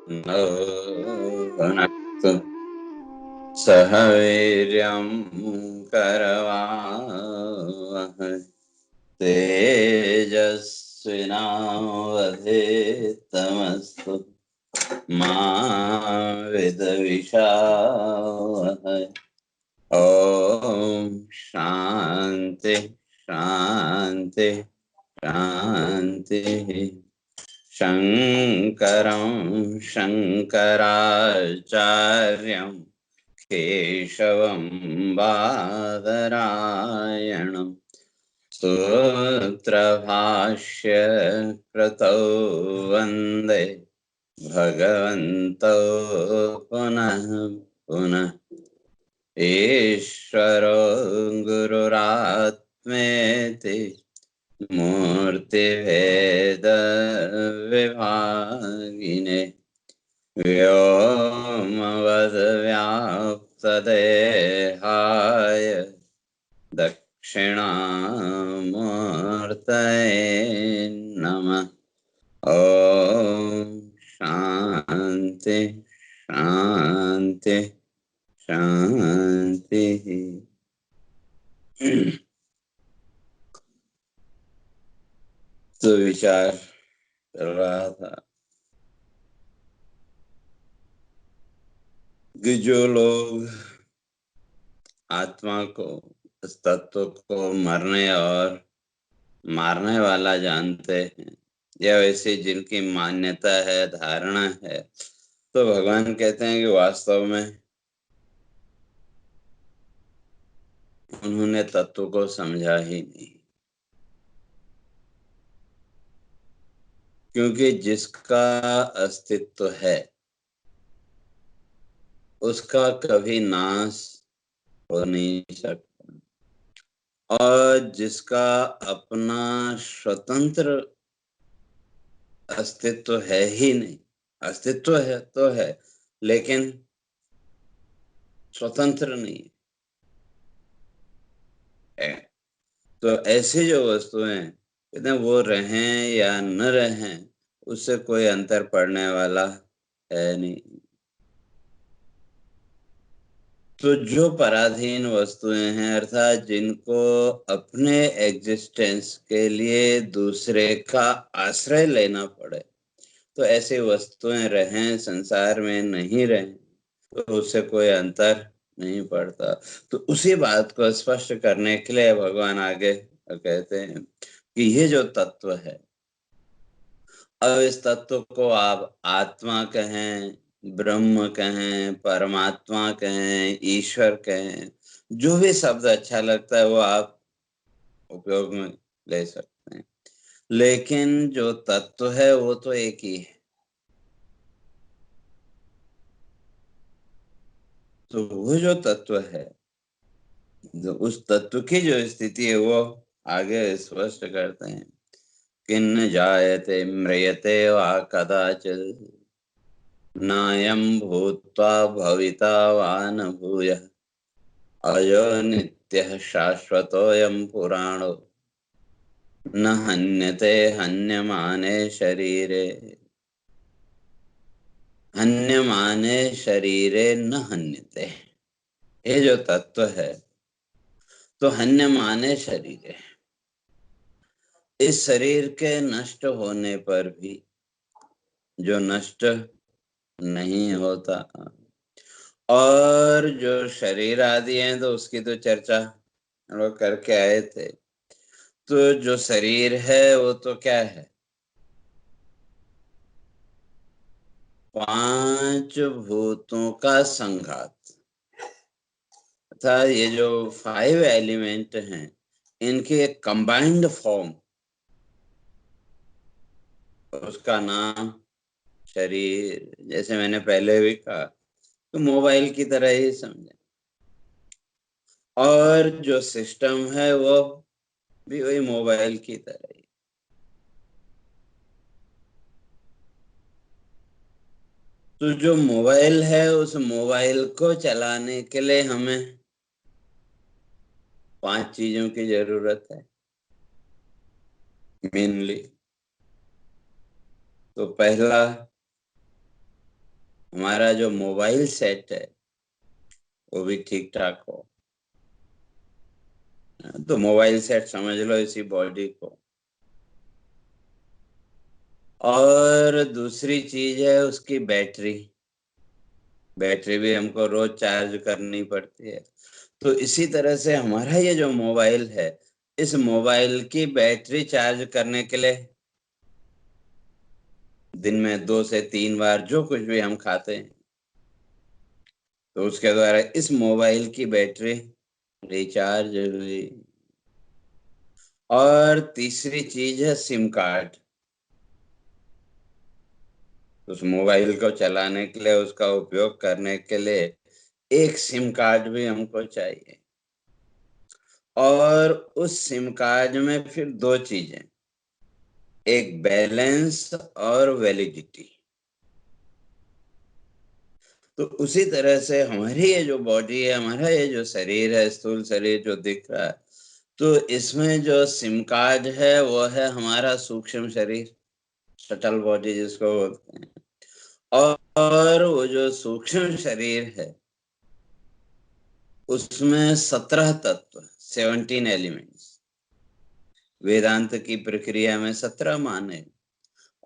न भुनक्तु सह वीर्यं करवावहै तेजस्विनावधीतमस्तु मा विद्विषावहै। ओम शांति शांति शांति। शंकरं शंकराचार्यं केशवं बादरायणं सूत्रभाष्य कृतौ वन्दे भगवन्तौ पुनः पुनः। ईश्वरो गुरुरात्मेति मूर्तिभेद विभागिने व्योमवद्व्याप्तदेहाय दक्षिणामूर्तये नमः। ओम शांति शांति शांति। तो विचार कर रहा था कि जो लोग आत्मा को, इस तत्व को मरने और मारने वाला जानते हैं, या वैसे जिनकी मान्यता है, धारणा है, तो भगवान कहते हैं कि वास्तव में उन्होंने तत्व को समझा ही नहीं। क्योंकि जिसका अस्तित्व है उसका कभी नाश हो नहीं सकता, और जिसका अपना स्वतंत्र अस्तित्व है ही नहीं, अस्तित्व है तो है लेकिन स्वतंत्र नहीं है। तो ऐसी जो वस्तुएं कहते हैं वो रहें या न रहें उससे कोई अंतर पड़ने वाला है नहीं। तो जो पराधीन वस्तुएं हैं, अर्थात जिनको अपने एग्जिस्टेंस के लिए दूसरे का आश्रय लेना पड़े, तो ऐसी वस्तुएं रहें संसार में नहीं रहें तो उससे कोई अंतर नहीं पड़ता। तो उसी बात को स्पष्ट करने के लिए भगवान आगे कहते हैं कि ये जो तत्व है, अब इस तत्व को आप आत्मा कहें, ब्रह्म कहें, परमात्मा कहें, ईश्वर कहें, जो भी शब्द अच्छा लगता है वो आप उपयोग में ले सकते हैं, लेकिन जो तत्व है वो तो एक ही है। तो वो जो तत्व है, जो उस तत्व की जो स्थिति है वो आगे स्पष्ट करते हैं। किन्न जायते म्रियते वा कदाचित् नायं भूत्वा भविता वा न भूयः अयो नित्यः शाश्वतोऽयं पुराणो न हन्यते हन्यमाने शरीरे। हन्यमाने शरीरे न हन्यते, ये जो तत्व है तो हन्यमाने शरीर है। इस शरीर के नष्ट होने पर भी जो नष्ट नहीं होता, और जो शरीर आदि हैं तो उसकी तो चर्चा हम लोग करके आए थे। तो जो शरीर है वो तो क्या है, पांच भूतों का संघात, अर्थात ये जो फाइव एलिमेंट हैं इनकी एक कंबाइंड फॉर्म, उसका नाम शरीर। जैसे मैंने पहले भी कहा तो मोबाइल की तरह ही समझे, और जो सिस्टम है वो भी वही मोबाइल की तरह ही। तो जो मोबाइल है उस मोबाइल को चलाने के लिए हमें पांच चीजों की जरूरत है मेनली। तो पहला हमारा जो मोबाइल सेट है वो भी ठीक ठाक हो। तो मोबाइल सेट समझ लो इसी बॉडी को। और दूसरी चीज है उसकी बैटरी। बैटरी भी हमको रोज चार्ज करनी पड़ती है। तो इसी तरह से हमारा ये जो मोबाइल है, इस मोबाइल की बैटरी चार्ज करने के लिए दिन में 2 से 3 बार जो कुछ भी हम खाते हैं, तो उसके द्वारा इस मोबाइल की बैटरी रिचार्ज हुई। और तीसरी चीज है सिम कार्ड। उस मोबाइल को चलाने के लिए, उसका उपयोग करने के लिए एक सिम कार्ड भी हमको चाहिए। और उस सिम कार्ड में फिर दो चीजें, एक बैलेंस और वैलिडिटी। तो उसी तरह से हमारी ये जो बॉडी है, हमारा ये जो शरीर है, स्थूल शरीर जो दिख रहा है, तो इसमें जो सिम कार्ड है वो है हमारा सूक्ष्म शरीर, सटल बॉडी जिसको बोलते हैं। और वो जो सूक्ष्म शरीर है उसमें 17 तत्व, 17 एलिमेंट्स। वेदांत की प्रक्रिया में 17 माने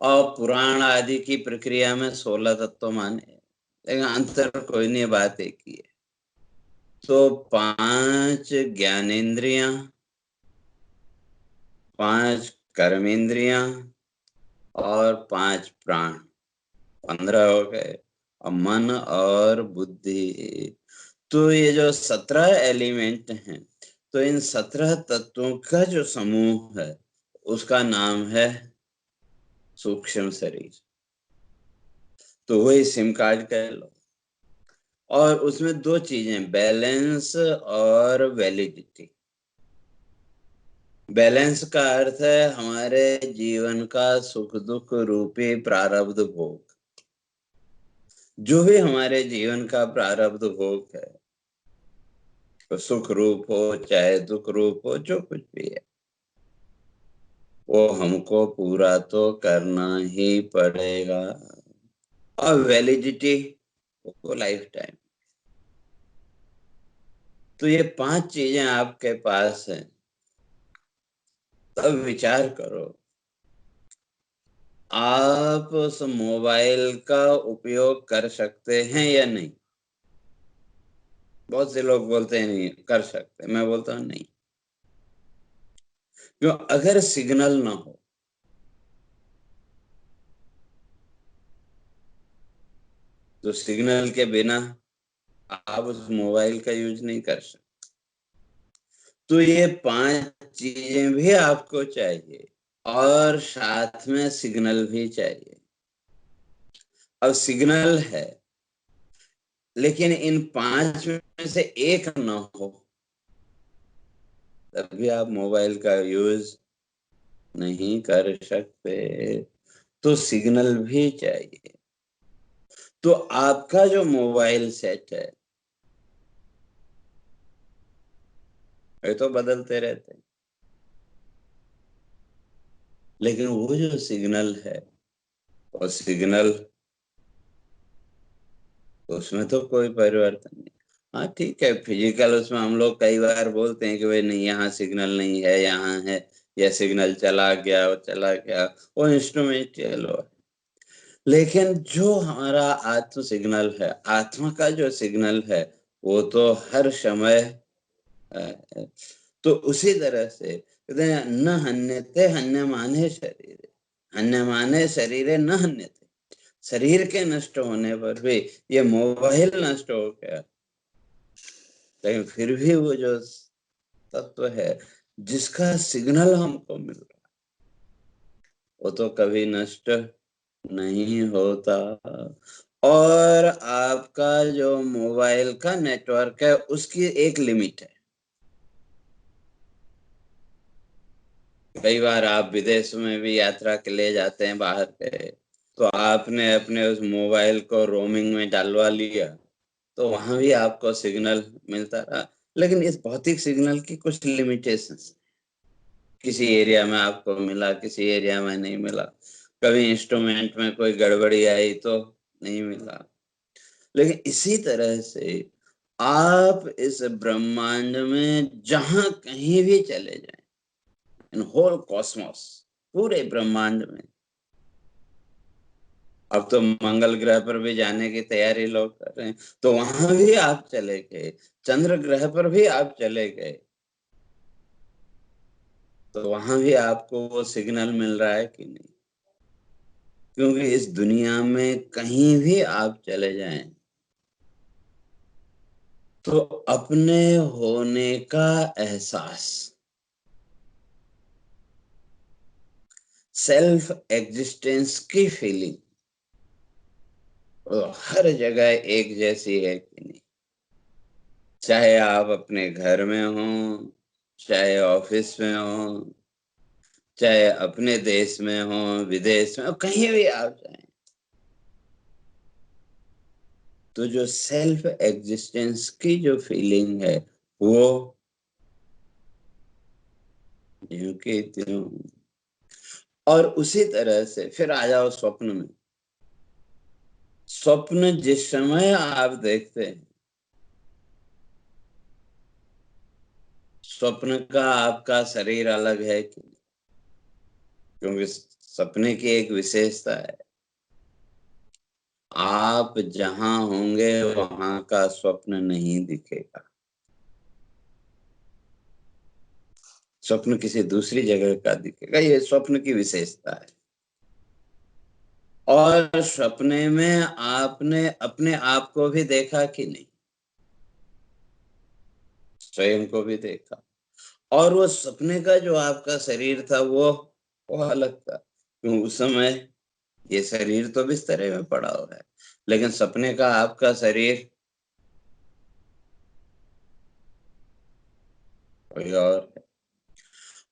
और पुराण आदि की प्रक्रिया में 16 तत्व माने, लेकिन अंतर कोई नहीं, बात एक ही है। तो 5 ज्ञानेंद्रियां, 5 कर्मेंद्रियां और 5 प्राण, 15 हो गए। और मन और बुद्धि। तो ये जो 17 एलिमेंट हैं, तो इन 17 तत्वों का जो समूह है उसका नाम है सूक्ष्म शरीर। तो वही सिम कार्ड कह लो। और उसमें दो चीजें, बैलेंस और वैलिडिटी। बैलेंस का अर्थ है हमारे जीवन का सुख दुख रूपी प्रारब्ध भोग। जो भी हमारे जीवन का प्रारब्ध भोग है, तो सुख रूप हो चाहे दुख रूप हो, जो कुछ भी है, वो हमको पूरा तो करना ही पड़ेगा। और वैलिडिटी वो लाइफ टाइम। तो ये 5 चीजें आपके पास हैं। तब विचार करो, आप उस मोबाइल का उपयोग कर सकते हैं या नहीं। बहुत से लोग बोलते हैं नहीं कर सकते, मैं बोलता हूँ नहीं। क्यों? अगर सिग्नल ना हो तो सिग्नल के बिना आप उस मोबाइल का यूज नहीं कर सकते। तो ये 5 चीजें भी आपको चाहिए और साथ में सिग्नल भी चाहिए। अब सिग्नल है, लेकिन इन 5 में से एक ना हो, तभी आप मोबाइल का यूज नहीं कर सकते। तो सिग्नल भी चाहिए। तो आपका जो मोबाइल सेट है, ये तो बदलते रहते हैं, लेकिन वो जो सिग्नल है, वो सिग्नल, उसमें तो कोई परिवर्तन नहीं। हाँ ठीक है, फिजिकल उसमें हम लोग कई बार बोलते हैं कि भाई नहीं, यहाँ सिग्नल नहीं है, यहाँ है, यह सिग्नल चला गया, वो चला गया, वो इंस्ट्रूमेंटल हो। लेकिन जो हमारा आत्म सिग्नल है, आत्मा का जो सिग्नल है, वो तो हर समय है। तो उसी तरह से कहते हैं न हन्यते हन्यमाने शरीर, हन्यमाने शरीर न हन्यते। शरीर के नष्ट होने पर भी ये मोबाइल नष्ट हो गया, लेकिन फिर भी वो जो तत्व है जिसका सिग्नल हमको मिल रहा, वो तो कभी नष्ट नहीं होता। और आपका जो मोबाइल का नेटवर्क है उसकी एक लिमिट है। कई बार आप विदेश में भी यात्रा के लिए जाते हैं बाहर के, तो आपने अपने उस मोबाइल को रोमिंग में डालवा लिया, तो वहां भी आपको सिग्नल मिलता रहा। लेकिन इस भौतिक सिग्नल की कुछ लिमिटेशंस, किसी एरिया में आपको मिला, किसी एरिया में नहीं मिला। कभी इंस्ट्रूमेंट में कोई गड़बड़ी आई तो नहीं मिला। लेकिन इसी तरह से आप इस ब्रह्मांड में जहां कहीं भी चले जाएं, इन होल कॉस्मोस, पूरे ब्रह्मांड में, अब तो मंगल ग्रह पर भी जाने की तैयारी लोग कर रहे हैं, तो वहां भी आप चले गए, चंद्र ग्रह पर भी आप चले गए, तो वहां भी आपको वो सिग्नल मिल रहा है कि नहीं? क्योंकि इस दुनिया में कहीं भी आप चले जाएं तो अपने होने का एहसास, सेल्फ एग्जिस्टेंस की फीलिंग हर जगह एक जैसी है कि नहीं? चाहे आप अपने घर में हो, चाहे ऑफिस में हो, चाहे अपने देश में हो, विदेश में हो, कहीं भी आप जाएं, तो जो सेल्फ एग्जिस्टेंस की जो फीलिंग है वो यूं की त्यों। और उसी तरह से फिर आ जाओ स्वप्न में। स्वप्न जिस समय आप देखते हैं, स्वप्न का आपका शरीर अलग है कि नहीं? क्योंकि सपने की एक विशेषता है, आप जहां होंगे वहां का स्वप्न नहीं दिखेगा, स्वप्न किसी दूसरी जगह का दिखेगा, ये स्वप्न की विशेषता है। और सपने में आपने अपने आप को भी देखा कि नहीं? स्वयं को भी देखा। और वो सपने का जो आपका शरीर था वो अलग था, क्यों? उस समय ये शरीर तो बिस्तर में पड़ा हुआ है, लेकिन सपने का आपका शरीर कोई और है।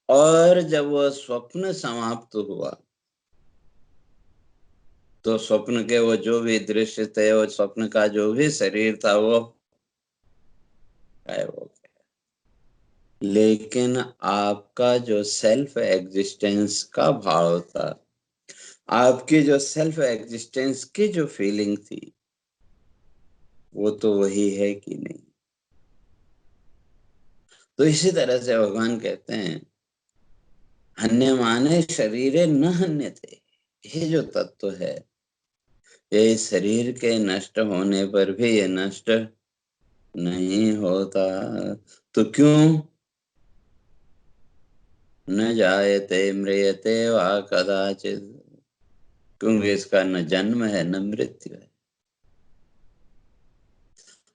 और जब वो स्वप्न समाप्त हुआ तो स्वप्न के वो जो भी दृश्य थे, वो स्वप्न का जो भी शरीर था वो गायब हो गया। लेकिन आपका जो सेल्फ एग्जिस्टेंस का भाव था, आपकी जो सेल्फ एग्जिस्टेंस की जो फीलिंग थी, वो तो वही है कि नहीं? तो इसी तरह से भगवान कहते हैं, हन्य माने शरीरे न हन्य थे। ये जो तत्व है, ये शरीर के नष्ट होने पर भी ये नष्ट नहीं होता। तो क्यों? न जायते म्रियते वा कदाचित, क्योंकि इसका न जन्म है न मृत्यु है।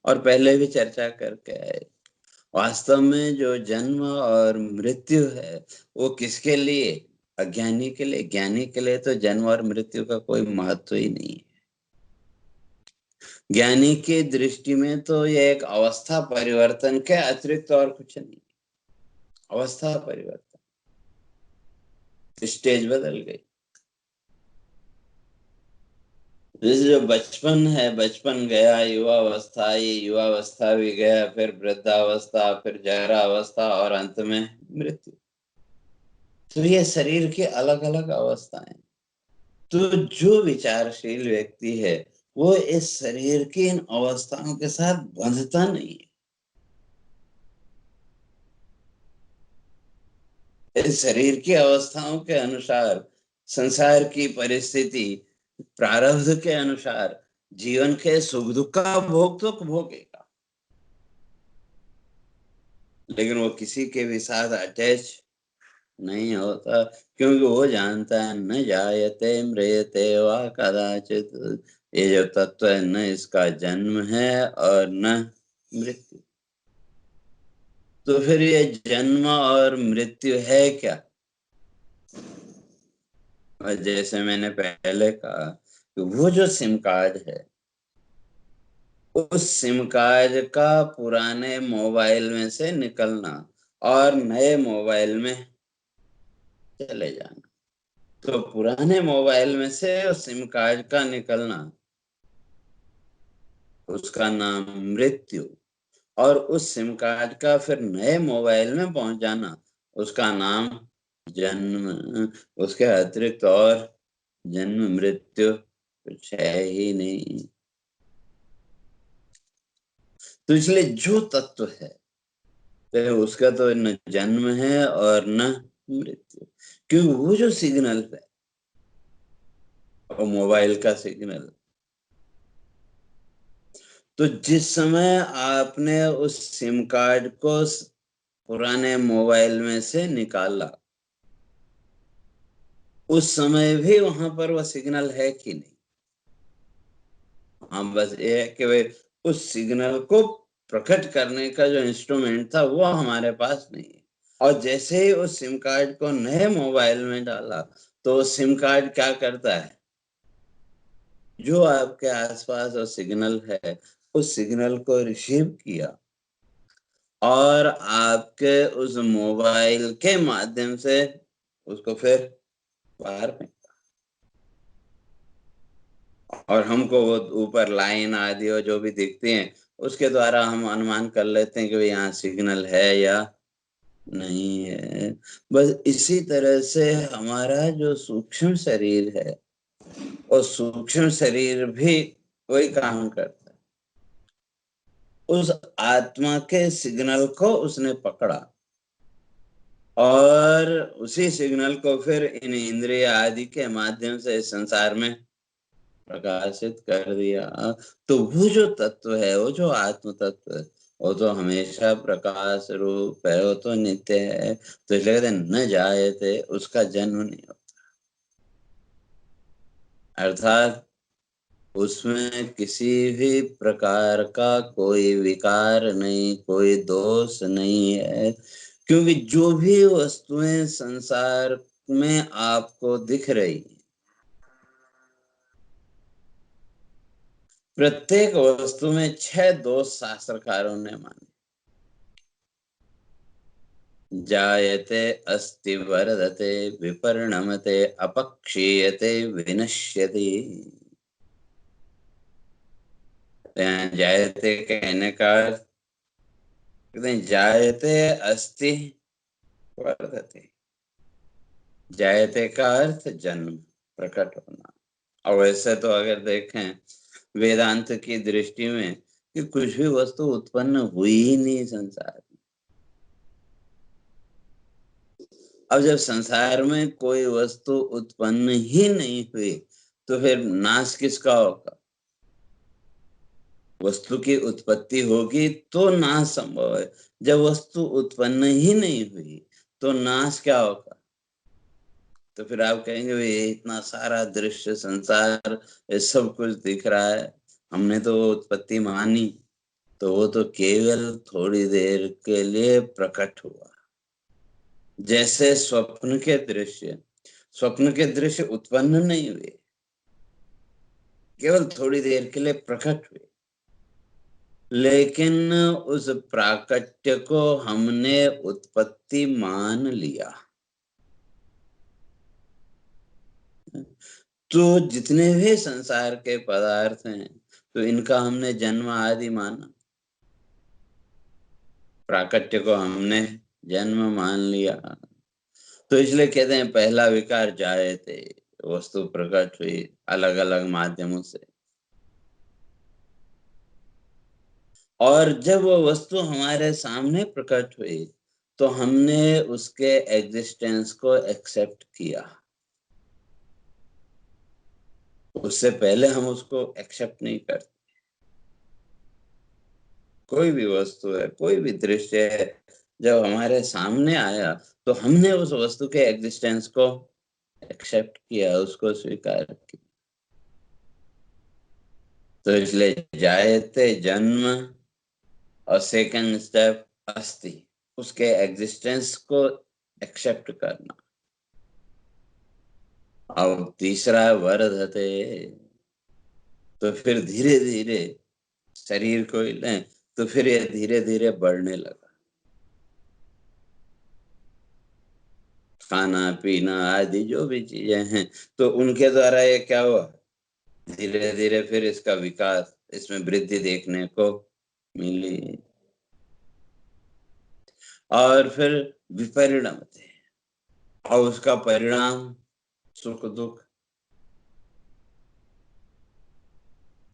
और पहले भी चर्चा करके आए, वास्तव में जो जन्म और मृत्यु है वो किसके लिए? अज्ञानी के लिए। ज्ञानी के लिए तो जन्म और मृत्यु का कोई महत्व ही नहीं है। ज्ञानी की दृष्टि में तो ये एक अवस्था परिवर्तन के अतिरिक्त और कुछ नहीं। अवस्था परिवर्तन, स्टेज बदल गई। जैसे जो बचपन है, बचपन गया, युवावस्था आई, युवावस्था भी गया, फिर वृद्धावस्था, फिर जरावस्था और अंत में मृत्यु। तो ये शरीर की अलग अलग अवस्थाएं। तो जो विचारशील व्यक्ति है वो इस शरीर की इन अवस्थाओं के साथ बंधता नहीं है। इस शरीर की अवस्थाओं के अनुसार, संसार की परिस्थिति, प्रारब्ध के अनुसार जीवन के सुख दुख का भोग तो भोगेगा, लेकिन वो किसी के भी साथ अटैच नहीं होता, क्योंकि वो जानता है न जायते म्रियते वा कदाचित। ये जो तत्व है, न इसका जन्म है और न मृत्यु। तो फिर ये जन्म और मृत्यु है क्या? और जैसे मैंने पहले कहा कि वो जो सिम कार्ड है, उस सिम कार्ड का पुराने मोबाइल में से निकलना और नए मोबाइल में चले जाना, तो पुराने मोबाइल में से उस सिम कार्ड का निकलना, उसका नाम मृत्यु। और उस सिम कार्ड का फिर नए मोबाइल में पहुंच जाना, उसका नाम जन्म। उसके अतिरिक्त और जन्म मृत्यु कुछ है ही नहीं। तो इसलिए जो तत्व है तो उसका तो न जन्म है और न मृत्यु, क्योंकि वो जो सिग्नल है वो मोबाइल का सिग्नल। तो जिस समय आपने उस सिम कार्ड को पुराने मोबाइल में से निकाला, उस समय भी वहां पर वो सिग्नल है कि नहीं? हाँ, बस ये है कि वे उस सिग्नल को प्रकट करने का जो इंस्ट्रूमेंट था वो हमारे पास नहीं है। और जैसे ही उस सिम कार्ड को नए मोबाइल में डाला तो सिम कार्ड क्या करता है, जो आपके आसपास वो सिग्नल है उस सिग्नल को रिसीव किया और आपके उस मोबाइल के माध्यम से उसको फिर बाहर फेंका। और हमको वो ऊपर लाइन आदि और जो भी दिखती हैं उसके द्वारा हम अनुमान कर लेते हैं कि भाई यहाँ सिग्नल है या नहीं है। बस इसी तरह से हमारा जो सूक्ष्म शरीर है और सूक्ष्म शरीर भी वही काम करता है। उस आत्मा के सिग्नल को उसने पकड़ा और उसी सिग्नल को फिर इन इंद्रिय आदि के माध्यम से इस संसार में प्रकाशित कर दिया। तो वो जो तत्व है, वो जो आत्म तत्व है, वो तो हमेशा प्रकाश रूप है, वो तो नित्य है। तो इसलिए कहते हैं न जायते, उसका जन्म नहीं होता। अर्थात उसमें किसी भी प्रकार का कोई विकार नहीं, कोई दोष नहीं है। क्योंकि जो भी वस्तुएं संसार में आपको दिख रही हैं, प्रत्येक वस्तु में 6 दोष शास्त्रकारों ने माने। जायते, अस्ति, वर्धते, विपरिणमते, अपक्षीयते, विनश्यति। जायते कहने का कहते हैं जायते, अस्ति, वर्धते। जायते का अर्थ जन्म, प्रकट होना। और वैसे तो अगर देखें वेदांत की दृष्टि में कि कुछ भी वस्तु उत्पन्न हुई ही नहीं संसार में। अब जब संसार में कोई वस्तु उत्पन्न ही नहीं हुई तो फिर नाश किसका होगा? वस्तु की उत्पत्ति होगी तो नाश संभव है। जब वस्तु उत्पन्न ही नहीं हुई तो नाश क्या होगा? तो फिर आप कहेंगे भाई ये इतना सारा दृश्य संसार, ये सब कुछ दिख रहा है, हमने तो उत्पत्ति मानी, तो वो तो केवल थोड़ी देर के लिए प्रकट हुआ। जैसे स्वप्न के दृश्य उत्पन्न नहीं हुए, केवल थोड़ी देर के लिए प्रकट हुए, लेकिन उस प्राकट्य को हमने उत्पत्ति मान लिया। तो जितने भी संसार के पदार्थ हैं तो इनका हमने जन्म आदि माना, प्राकट्य को हमने जन्म मान लिया। तो इसलिए कहते हैं पहला विकार जायते, वस्तु प्रकट हुई अलग अलग माध्यमों से। और जब वो वस्तु हमारे सामने प्रकट हुई तो हमने उसके एग्जिस्टेंस को एक्सेप्ट किया। उससे पहले हम उसको एक्सेप्ट नहीं करते। कोई भी वस्तु है, कोई भी दृश्य है, जब हमारे सामने आया तो हमने उस वस्तु के एग्जिस्टेंस को एक्सेप्ट किया, उसको स्वीकार किया। तो इसलिए जायते जन्म और सेकंड स्टेप अस्ति, उसके एग्जिस्टेंस को एक्सेप्ट करना। अब तीसरा वर्धते, तो फिर धीरे धीरे शरीर को ही लें तो फिर ये धीरे धीरे बढ़ने लगा। खाना पीना आदि जो भी चीजें हैं तो उनके द्वारा ये क्या हुआ, धीरे धीरे फिर इसका विकास, इसमें वृद्धि देखने को मिली। और फिर विपरिणाम थे, और उसका परिणाम सुख दुख।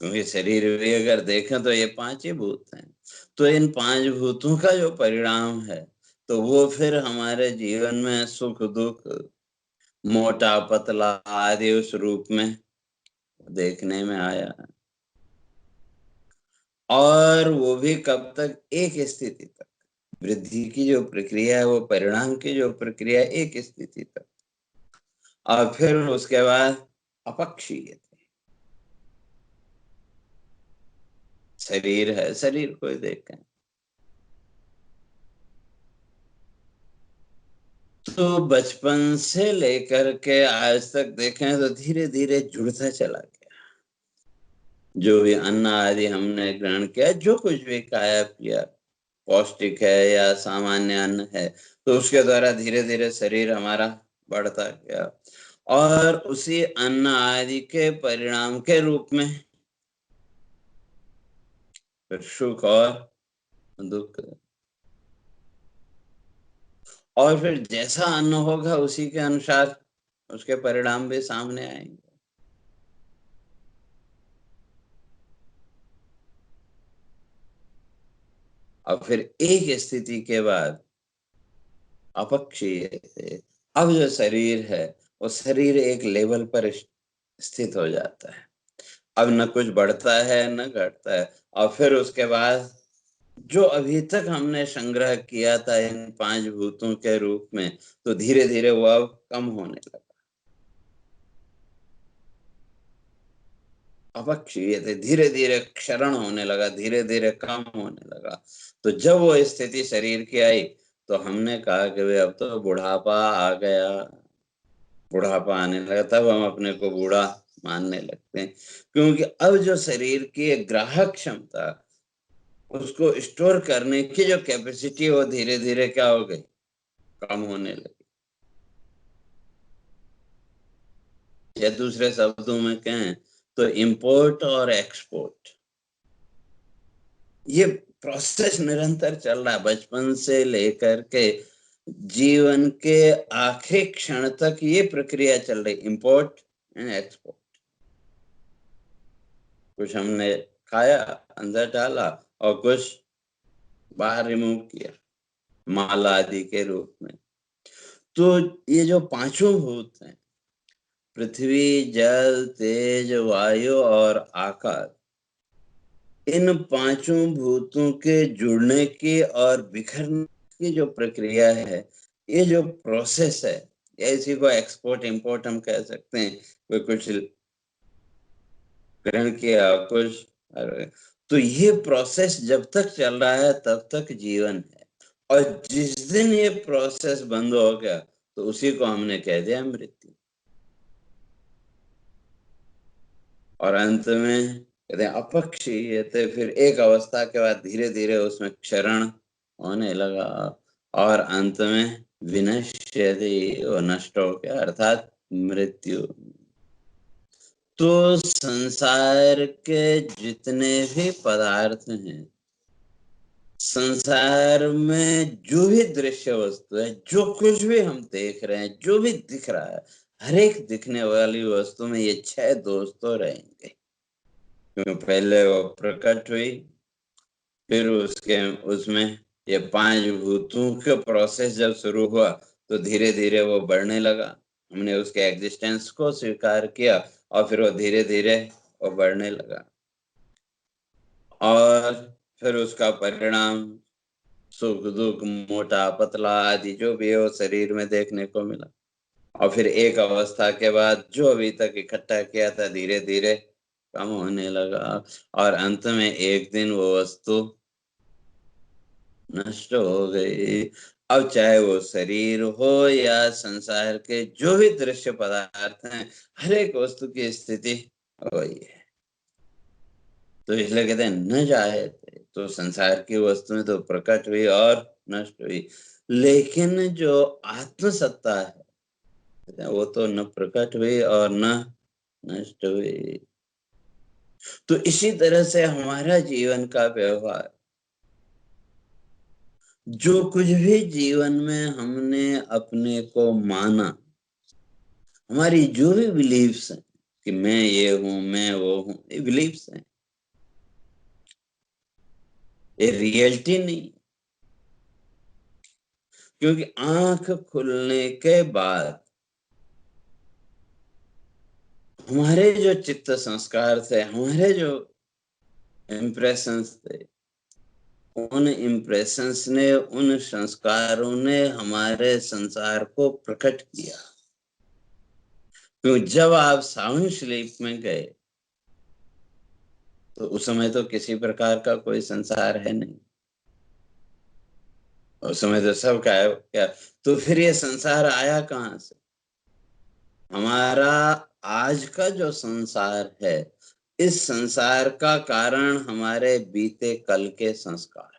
क्योंकि शरीर भी अगर देखें तो ये पांच ही भूत हैं। तो इन पांच भूतों का जो परिणाम है, तो वो फिर हमारे जीवन में सुख दुख, मोटा पतला आदि उस रूप में देखने में आया। और वो भी कब तक? एक स्थिति तक। वृद्धि की जो प्रक्रिया है, वो परिणाम की जो प्रक्रिया है, एक स्थिति तक। और फिर उसके बाद अपक्षीय शरीर है, शरीर को देखें तो बचपन से लेकर के आज तक देखें तो धीरे धीरे जुड़ता चला गया। जो भी अन्न आदि हमने ग्रहण किया, जो कुछ भी खाया पिया, पौष्टिक है या सामान्य अन्न है, तो उसके द्वारा धीरे धीरे शरीर हमारा बढ़ता गया। और उसी अन्न आदि के परिणाम के रूप में फिर सुख और दुख। और फिर जैसा अन्न होगा उसी के अनुसार उसके परिणाम भी सामने आएंगे। और फिर एक स्थिति के बाद अपक्षीय थे। अब जो शरीर है, वो शरीर एक लेवल पर स्थित हो जाता है। अब न कुछ बढ़ता है न घटता है। और फिर उसके बाद जो अभी तक हमने संग्रह किया था इन पांच भूतों के रूप में, तो धीरे धीरे वो अब कम होने लगा। अपक्षीय थे, धीरे धीरे क्षरण होने लगा, धीरे धीरे कम होने लगा। तो जब वो स्थिति शरीर की आई, तो हमने कहा कि भाई अब तो बुढ़ापा आ गया। बुढ़ापा आने लगा, तब हम अपने को बूढ़ा मानने लगते हैं। क्योंकि अब जो शरीर की एक ग्राहक क्षमता, उसको स्टोर करने की जो कैपेसिटी, वो धीरे धीरे क्या हो गई? कम होने लगी। या दूसरे शब्दों में कहें तो इंपोर्ट और एक्सपोर्ट, ये प्रोसेस निरंतर चल रहा है बचपन से लेकर के जीवन के आखिरी क्षण तक। ये प्रक्रिया चल रही, इंपोर्ट एंड एक्सपोर्ट। कुछ हमने खाया, अंदर डाला, और कुछ बाहर रिमूव किया माल आदि के रूप में। तो ये जो पांचों भूत हैं, पृथ्वी, जल, तेज, वायु और आकाश, इन पांचों भूतों के जुड़ने की और बिखरने की जो प्रक्रिया है, ये जो प्रोसेस है, या इसी को एक्सपोर्ट इंपोर्ट हम कह सकते हैं। कोई कुछ ग्रहण किया, कुछ। तो ये प्रोसेस जब तक चल रहा है तब तक जीवन है। और जिस दिन ये प्रोसेस बंद हो गया, तो उसी को हमने कह दिया मृत्यु। और अंत में कहते हैं अपक्षीयते, फिर एक अवस्था के बाद धीरे धीरे उसमें क्षरण होने लगा। और अंत में विनश्यति, वो नष्ट हो गया, अर्थात मृत्यु। तो संसार के जितने भी पदार्थ हैं, संसार में जो भी दृश्य वस्तु है, जो कुछ भी हम देख रहे हैं, जो भी दिख रहा है, हर एक दिखने वाली वस्तु में ये छह दोष तो रहेंगे। क्योंकि पहले वो प्रकट हुई, फिर उसके उसमें ये पांच भूतों के प्रोसेस जब शुरू हुआ, तो धीरे धीरे वो बढ़ने लगा। हमने उसके एग्जिस्टेंस को स्वीकार किया, और फिर वो धीरे धीरे वो बढ़ने लगा। और फिर उसका परिणाम सुख दुख, मोटा पतला आदि जो भी है, वो शरीर में देखने को मिला। और फिर एक अवस्था के बाद जो अभी तक इकट्ठा किया था, धीरे धीरे कम होने लगा। और अंत में एक दिन वो वस्तु नष्ट हो गई। अब चाहे वो शरीर हो या संसार के जो भी दृश्य पदार्थ हैं, हर एक वस्तु की स्थिति वही है। तो इसलिए कहते हैं न जाए थे। तो संसार की वस्तुएं तो प्रकट हुई और नष्ट हुई, लेकिन जो आत्म सत्ता है, कहते हैं वो तो न प्रकट हुई और न नष्ट हुई। तो इसी तरह से हमारा जीवन का व्यवहार, जो कुछ भी जीवन में हमने अपने को माना, हमारी जो भी बिलीव्स हैं कि मैं ये हूं, मैं वो हूं, ये बिलीफ्स हैं, ये रियलिटी नहीं। क्योंकि आंख खुलने के बाद हमारे जो चित्त संस्कार थे, हमारे जो इम्प्रेशंस थे, उन इम्प्रेशंस ने, उन संस्कारों ने हमारे संसार को प्रकट किया। तो जब आप साउंड स्लीप में गए तो उस समय तो किसी प्रकार का कोई संसार है नहीं, उस समय तो सब का है क्या। तो फिर ये संसार आया कहाँ से? हमारा आज का जो संसार है, इस संसार का कारण हमारे बीते कल के संस्कार।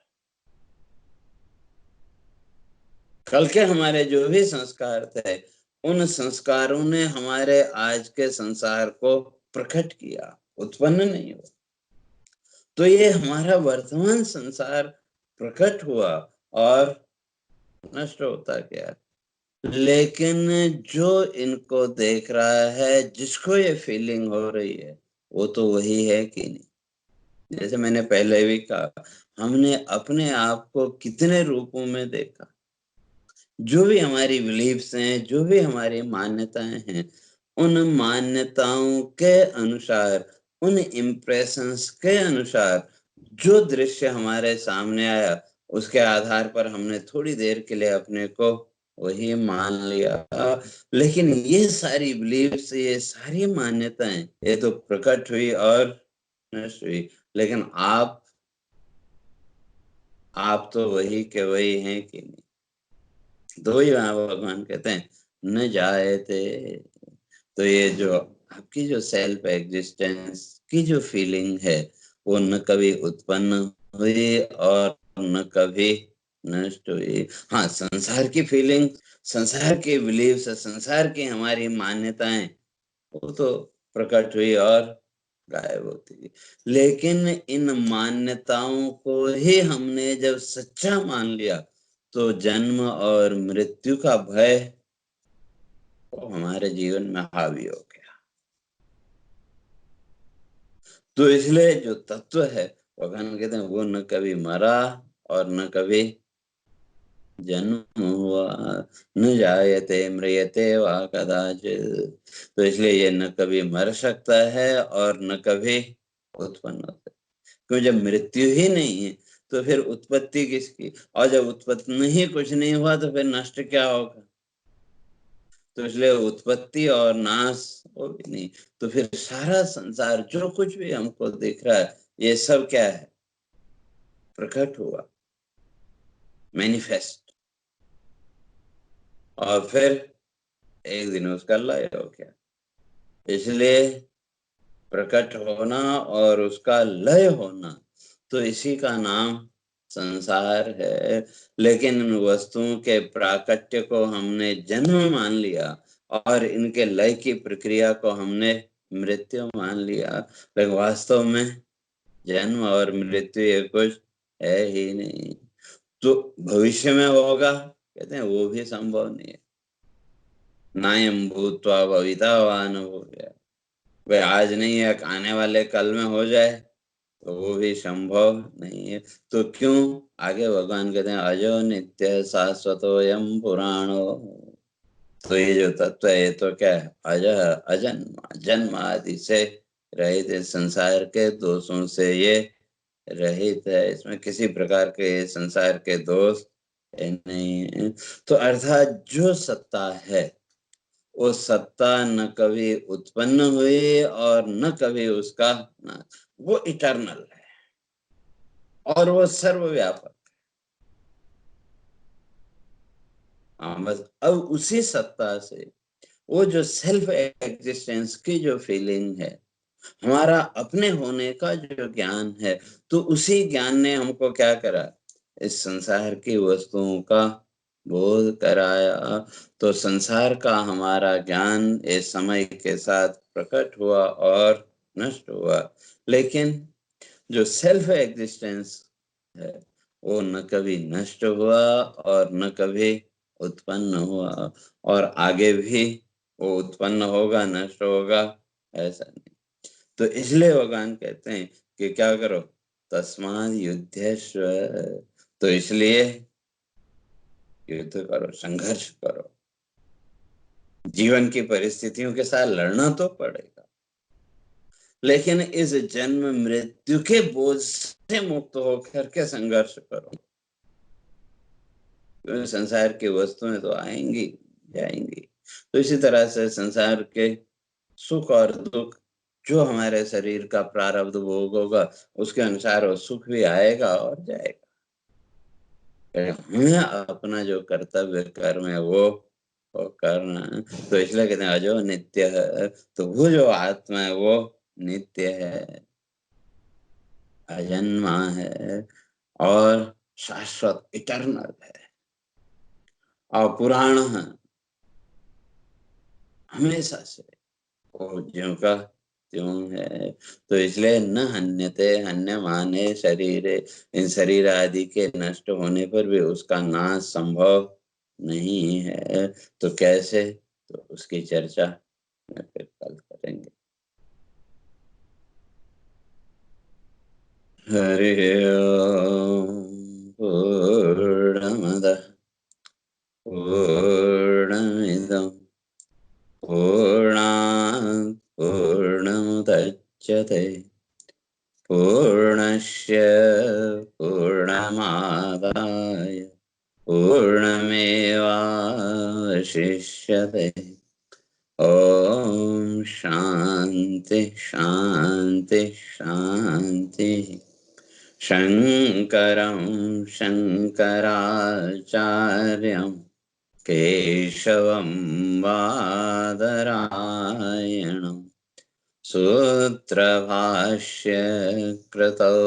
कल के हमारे जो भी संस्कार थे, उन संस्कारों ने हमारे आज के संसार को प्रकट किया, उत्पन्न नहीं हुआ। तो ये हमारा वर्तमान संसार प्रकट हुआ और नष्ट होता गया। लेकिन जो इनको देख रहा है, जिसको ये फीलिंग हो रही है, वो तो वही है कि नहीं। जैसे मैंने पहले भी कहा, हमने अपने आप को कितने रूपों में देखा। जो भी हमारी बिलीफ्स हैं, जो भी हमारी मान्यताएं हैं, उन मान्यताओं के अनुसार, उन इम्प्रेशंस के अनुसार जो दृश्य हमारे सामने आया, उसके आधार पर हमने थोड़ी देर के लिए अपने को वही मान लिया। लेकिन ये सारी बिलीफ्स, ये सारी मान्यताएं, ये तो प्रकट हुई और नष्ट हुई। लेकिन आप तो वही के वही हैं कि नहीं। दो ही वहां भगवान कहते हैं न जायते। तो ये जो आपकी जो सेल्फ एग्जिस्टेंस की जो फीलिंग है, वो न कभी उत्पन्न हुई और न कभी नष्ट हुई। हाँ, संसार की फीलिंग, संसार के बिलीफ, संसार की हमारी मान्यताएं, वो तो प्रकट हुई और गायब होती गई। लेकिन इन मान्यताओं को ही हमने जब सच्चा मान लिया, तो जन्म और मृत्यु का भय वो हमारे जीवन में हावी हो गया। तो इसलिए जो तत्व है, भगवान कहते हैं वो न कभी मरा और न कभी जन्म हुआ, न जायते म्रियते वा कदाचित। तो इसलिए ये न कभी मर सकता है और न कभी उत्पन्न होता है। क्यों, जब मृत्यु ही नहीं है तो फिर उत्पत्ति किसकी? और जब उत्पत्ति ही कुछ नहीं हुआ तो फिर नष्ट क्या होगा? तो इसलिए उत्पत्ति और नाश वो भी नहीं। तो फिर सारा संसार जो कुछ भी हमको दिख रहा है, ये सब क्या है? प्रकट हुआ, मैनिफेस्ट, और फिर एक दिन उसका लय हो गया। इसलिए प्रकट होना और उसका लय होना, तो इसी का नाम संसार है। लेकिन इन वस्तुओं के प्राकट्य को हमने जन्म मान लिया और इनके लय की प्रक्रिया को हमने मृत्यु मान लिया। लेकिन वास्तव में जन्म और मृत्यु ये कुछ है ही नहीं। तो भविष्य में होगा, कहते हैं वो भी संभव नहीं है। नायम भूत्वा भविता वा न भूया। वे आज नहीं है, आने वाले कल में हो जाए तो वो भी संभव नहीं है। तो क्यों? आगे भगवान कहते हैं अजो नित्य शाश्वतोयम पुराणो। तो ये जो तत्व है, ये तो क्या है? अज, अजन्मा, जन्म आदि से रहित है, संसार के दोषों से ये रहित है। इसमें किसी प्रकार के संसार के दोष नहीं है। तो अर्थात जो सत्ता है, वो सत्ता न कभी उत्पन्न हुई और न कभी उसका नाश। वो इटर्नल है और वो सर्वव्यापक। हाँ, बस अब उसी सत्ता से वो जो सेल्फ एग्जिस्टेंस की जो फीलिंग है, हमारा अपने होने का जो ज्ञान है, तो उसी ज्ञान ने हमको क्या करा? इस संसार की वस्तुओं का बोध कराया। तो संसार का हमारा ज्ञान इस समय के साथ प्रकट हुआ और नष्ट हुआ। लेकिन जो सेल्फ एग्जिस्टेंस है, वो न कभी नष्ट हुआ और न कभी उत्पन्न हुआ, और आगे भी वो उत्पन्न होगा, नष्ट होगा, ऐसा नहीं। तो इसलिए भगवान कहते हैं कि क्या करो, तस्माद् युध्यस्व, तो इसलिए युद्ध करो, संघर्ष करो। जीवन की परिस्थितियों के साथ लड़ना तो पड़ेगा, लेकिन इस जन्म मृत्यु के बोझ से मुक्त होकर के संघर्ष करो। संसार की वस्तुएं तो आएंगी जाएंगी, तो इसी तरह से संसार के सुख और दुख जो हमारे शरीर का प्रारब्ध भोग होगा उसके अनुसार वो सुख भी आएगा और जाएगा। हमें अपना जो कर्तव्य कर्म है वो करना है। तो इसलिए कहते हैं अजो नित्य है, तो वो जो आत्मा है वो नित्य है, अजन्मा है और शाश्वत इटर्नल है और पुराण है हमेशा से, वो ज्यों का त्यों है। तो इसलिए न हन्यते हन्यमाने शरीरे, इन शरीर आदि के नष्ट होने पर भी उसका नाश संभव नहीं है। तो कैसे, तो उसकी चर्चा फिर कल करेंगे। हरि ओम। पूर्णमदः पूर्णमिदं पूर्णात् पूर्णमुदच्यते पूर्णस्य पूर्णमादाय पूर्णमेवावशिष्यते। ओम शांति शांति शांति। शंकरं शंकराचार्यं केशवं बादरायणं सूत्रभाष्य कृतौ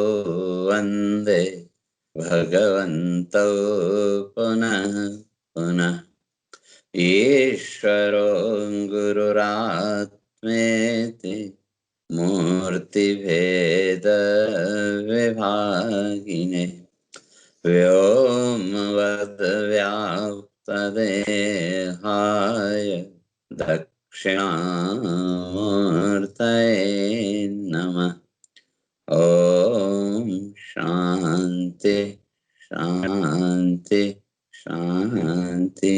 वन्दे भगवन्तौ पुनः पुनः। ईश्वरो गुरुरात्मेति मूर्तिभेदविभागिने व्योमवद्व्याप्तदेहाय दक्षिणामूर्तये नमः। ओम शांति शांति शांति।